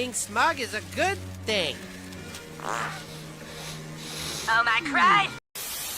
being smug is a good thing. Oh my Christ!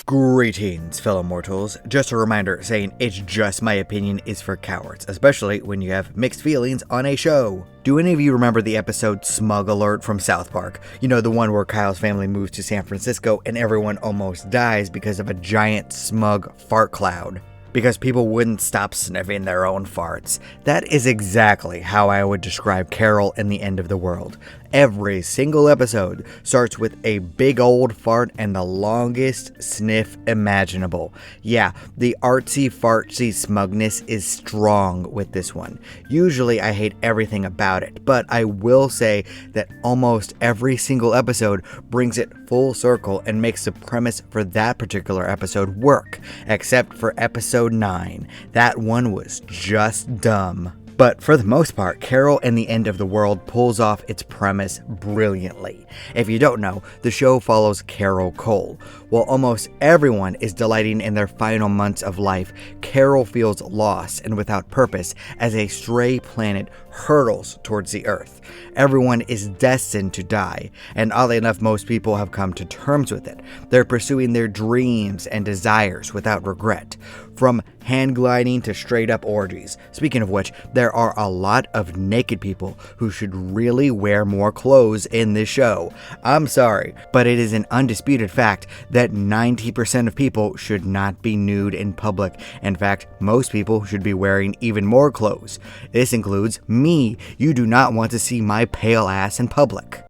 Greetings, fellow mortals. Just a reminder saying it's just my opinion is for cowards, especially when you have mixed feelings on a show. Do any of you remember the episode Smug Alert from South Park? You know, the one where Kyle's family moves to San Francisco and everyone almost dies because of a giant smug fart cloud. Because people wouldn't stop sniffing their own farts. That is exactly how I would describe Carol and the End of the World. Every single episode starts with a big old fart and the longest sniff imaginable. Yeah, the artsy fartsy smugness is strong with this one. Usually I hate everything about it, but I will say that almost every single episode brings it full circle and makes the premise for that particular episode work, except for episode 9. That one was just dumb. But for the most part, Carol and the End of the World pulls off its premise brilliantly. If you don't know, the show follows Carol Cole. While almost everyone is delighting in their final months of life, Carol feels lost and without purpose as a stray planet hurtles towards the Earth. Everyone is destined to die, and oddly enough, most people have come to terms with it. They're pursuing their dreams and desires without regret. From hand gliding to straight up orgies. Speaking of which, there are a lot of naked people who should really wear more clothes in this show. I'm sorry, but it is an undisputed fact that 90% of people should not be nude in public. In fact, most people should be wearing even more clothes. This includes me. You do not want to see my pale ass in public.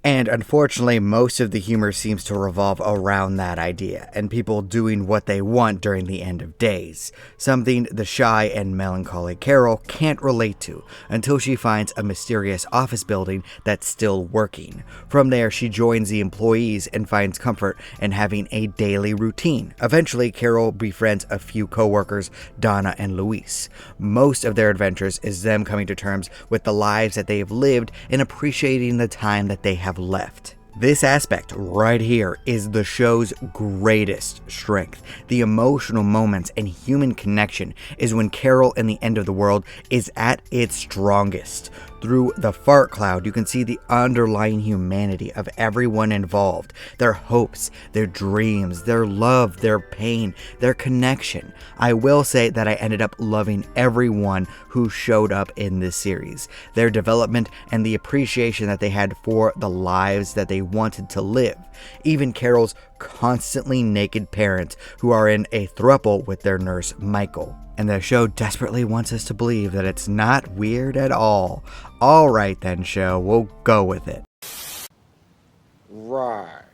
And unfortunately, most of the humor seems to revolve around that idea, and people doing what they want during the end of days. Something the shy and melancholy Carol can't relate to, until she finds a mysterious office building that's still working. From there, she joins the employees and finds comfort in having a daily routine. Eventually, Carol befriends a few co-workers, Donna and Luis. Most of their adventures is them coming to terms with the lives that they have lived and appreciating the time that they have left. This aspect right here is the show's greatest strength. The emotional moments and human connection is when Carol and the End of the World is at its strongest. Through the fart cloud, you can see the underlying humanity of everyone involved. Their hopes, their dreams, their love, their pain, their connection. I will say that I ended up loving everyone who showed up in this series. Their development and the appreciation that they had for the lives that they wanted to live. Even Carol's constantly naked parents who are in a throuple with their nurse Michael. And the show desperately wants us to believe that it's not weird at all. Alright then, show, we'll go with it. Right.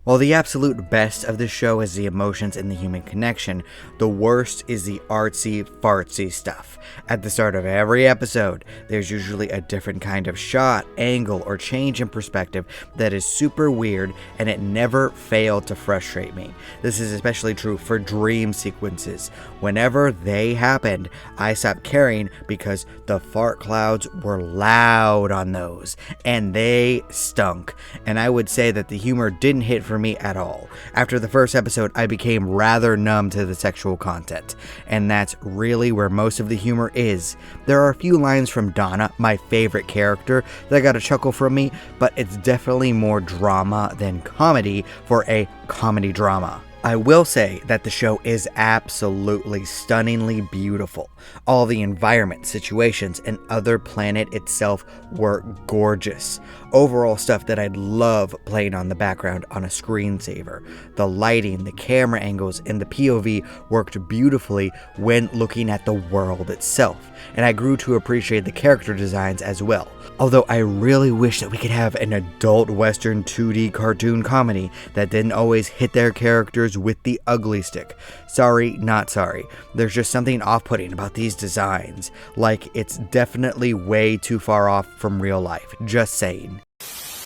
While the absolute best of the show is the emotions and the human connection, the worst is the artsy, fartsy stuff. At the start of every episode, there's usually a different kind of shot, angle, or change in perspective that is super weird, and it never failed to frustrate me. This is especially true for dream sequences. Whenever they happened, I stopped caring because the fart clouds were loud on those, and they stunk. And I would say that the humor didn't hit for me at all. After the first episode, I became rather numb to the sexual content, and that's really where most of the humor is. There are a few lines from Donna, my favorite character, that got a chuckle from me, but it's definitely more drama than comedy for a comedy drama. I will say that the show is absolutely stunningly beautiful. All the environment, situations, and other planet itself were gorgeous. Overall stuff that I'd love playing on the background on a screensaver. The lighting, the camera angles, and the POV worked beautifully when looking at the world itself, and I grew to appreciate the character designs as well. Although I really wish that we could have an adult Western 2D cartoon comedy that didn't always hit their characters with the ugly stick. Sorry, not sorry. There's just something off-putting about these designs. Like, it's definitely way too far off from real life. Just saying.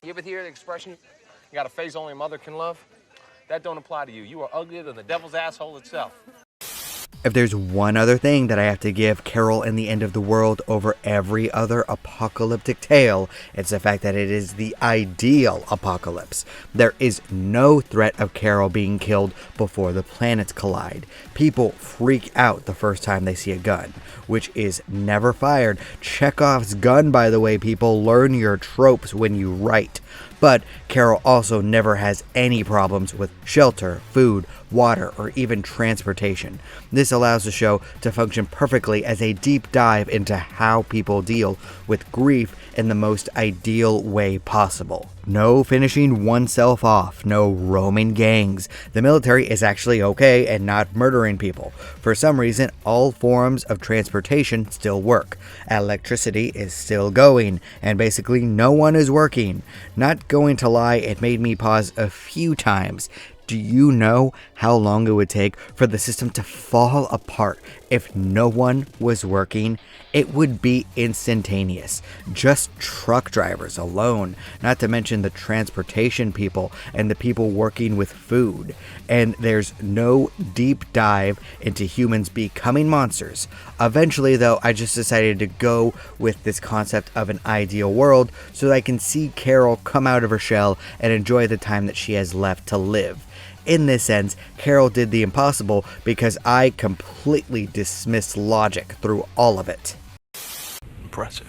You ever hear the expression, you got a face only a mother can love? That don't apply to you. You are uglier than the devil's asshole itself. If there's one other thing that I have to give Carol and the End of the World over every other apocalyptic tale, it's the fact that it is the ideal apocalypse. There is no threat of Carol being killed before the planets collide. People freak out the first time they see a gun, which is never fired. Chekhov's gun, by the way, people. Learn your tropes when you write. But Carol also never has any problems with shelter, food, water, or even transportation. This allows the show to function perfectly as a deep dive into how people deal with grief in the most ideal way possible. No finishing oneself off, no Roman gangs. The military is actually okay and not murdering people. For some reason, all forms of transportation still work. Electricity is still going, and basically no one is working. Not going to lie, it made me pause a few times. Do you know how long it would take for the system to fall apart if no one was working? It would be instantaneous. Just truck drivers alone, not to mention the transportation people and the people working with food. And there's no deep dive into humans becoming monsters. Eventually, though, I just decided to go with this concept of an ideal world so that I can see Carol come out of her shell and enjoy the time that she has left to live. In this sense, Carol did the impossible because I completely dismissed logic through all of it. Impressive.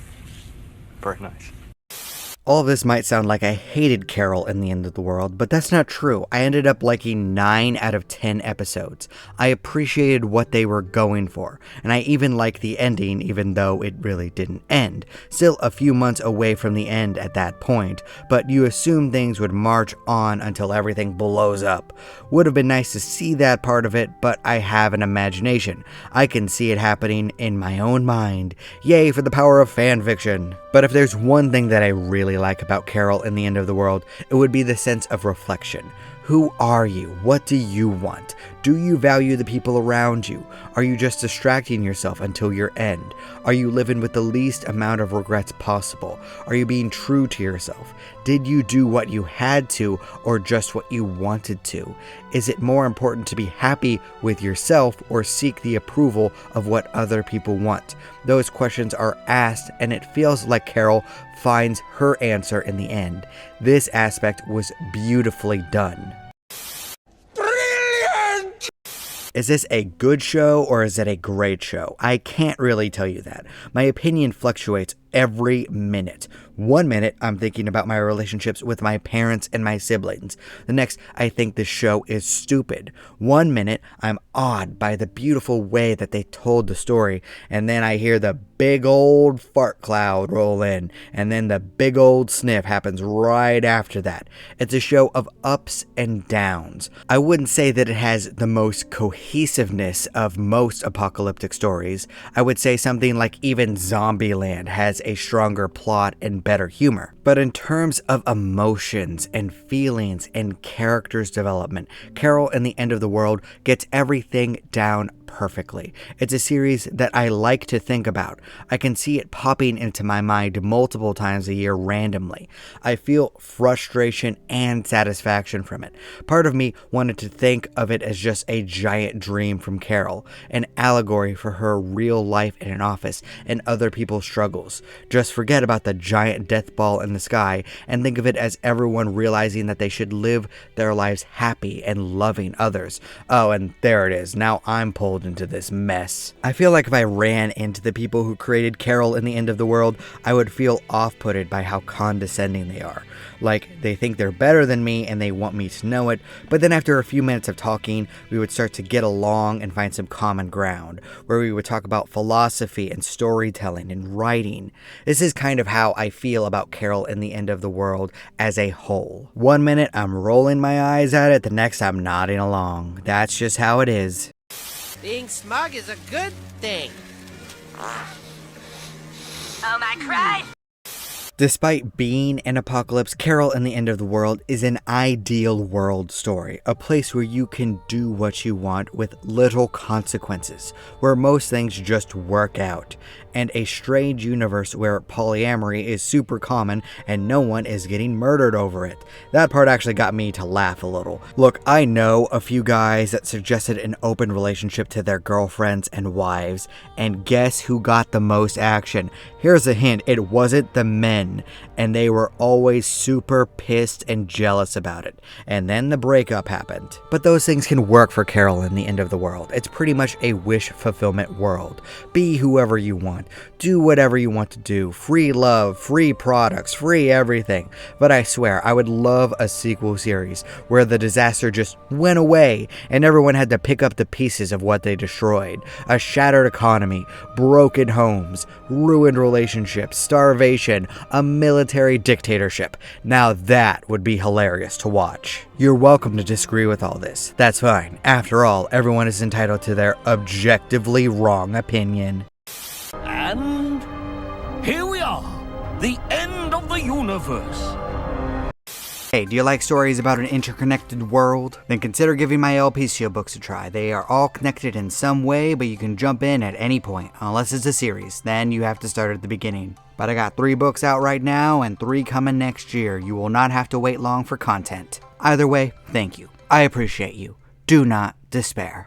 Very nice. All of this might sound like I hated Carol in the End of the World, but that's not true. I ended up liking 9 out of 10 episodes. I appreciated what they were going for, and I even liked the ending even though it really didn't end. Still a few months away from the end at that point, but you assume things would march on until everything blows up. Would have been nice to see that part of it, but I have an imagination. I can see it happening in my own mind. Yay for the power of fanfiction. But if there's one thing that I really like about Carol in the End of the World, it would be the sense of reflection. Who are you? What do you want? Do you value the people around you? Are you just distracting yourself until your end? Are you living with the least amount of regrets possible? Are you being true to yourself? Did you do what you had to or just what you wanted to? Is it more important to be happy with yourself or seek the approval of what other people want? Those questions are asked, and it feels like Carol finds her answer in the end. This aspect was beautifully done. Is this a good show or is it a great show? I can't really tell you that. My opinion fluctuates every minute. 1 minute, I'm thinking about my relationships with my parents and my siblings. The next, I think this show is stupid. 1 minute, I'm awed by the beautiful way that they told the story, and then I hear the big old fart cloud roll in, and then the big old sniff happens right after that. It's a show of ups and downs. I wouldn't say that it has the most cohesiveness of most apocalyptic stories. I would say something like even Zombieland has a stronger plot and better humor. But in terms of emotions and feelings and characters development, Carol and the End of the World gets everything down perfectly. It's a series that I like to think about. I can see it popping into my mind multiple times a year randomly. I feel frustration and satisfaction from it. Part of me wanted to think of it as just a giant dream from Carol, an allegory for her real life in an office and other people's struggles. Just forget about the giant death ball in the sky and think of it as everyone realizing that they should live their lives happy and loving others. Oh, and there it is. Now I'm pulled into this mess. I feel like if I ran into the people who created Carol in the End of the World, I would feel off-putted by how condescending they are. Like, they think they're better than me and they want me to know it, but then after a few minutes of talking, we would start to get along and find some common ground, where we would talk about philosophy and storytelling and writing. This is kind of how I feel about Carol in the End of the World as a whole. 1 minute, I'm rolling my eyes at it, the next I'm nodding along. That's just how it is. Being smug is a good thing. Oh my Christ! Despite being an apocalypse, Carol and the End of the World is an ideal world story, a place where you can do what you want with little consequences, where most things just work out, and a strange universe where polyamory is super common and no one is getting murdered over it. That part actually got me to laugh a little. Look, I know a few guys that suggested an open relationship to their girlfriends and wives, and guess who got the most action? Here's a hint, it wasn't the men, and they were always super pissed and jealous about it. And then the breakup happened. But those things can work for Carol in the End of the World. It's pretty much a wish fulfillment world. Be whoever you want. Do whatever you want to do. Free love, free products, free everything. But I swear, I would love a sequel series where the disaster just went away and everyone had to pick up the pieces of what they destroyed. A shattered economy, broken homes, ruined relationships, starvation, a military dictatorship. Now that would be hilarious to watch. You're welcome to disagree with all this. That's fine. After all, everyone is entitled to their objectively wrong opinion. And here we are, the end of the universe. Hey, do you like stories about an interconnected world? Then consider giving my LPCO books a try. They are all connected in some way, but you can jump in at any point, unless it's a series. Then you have to start at the beginning. But I got 3 books out right now and 3 coming next year. You will not have to wait long for content. Either way, thank you. I appreciate you. Do not despair.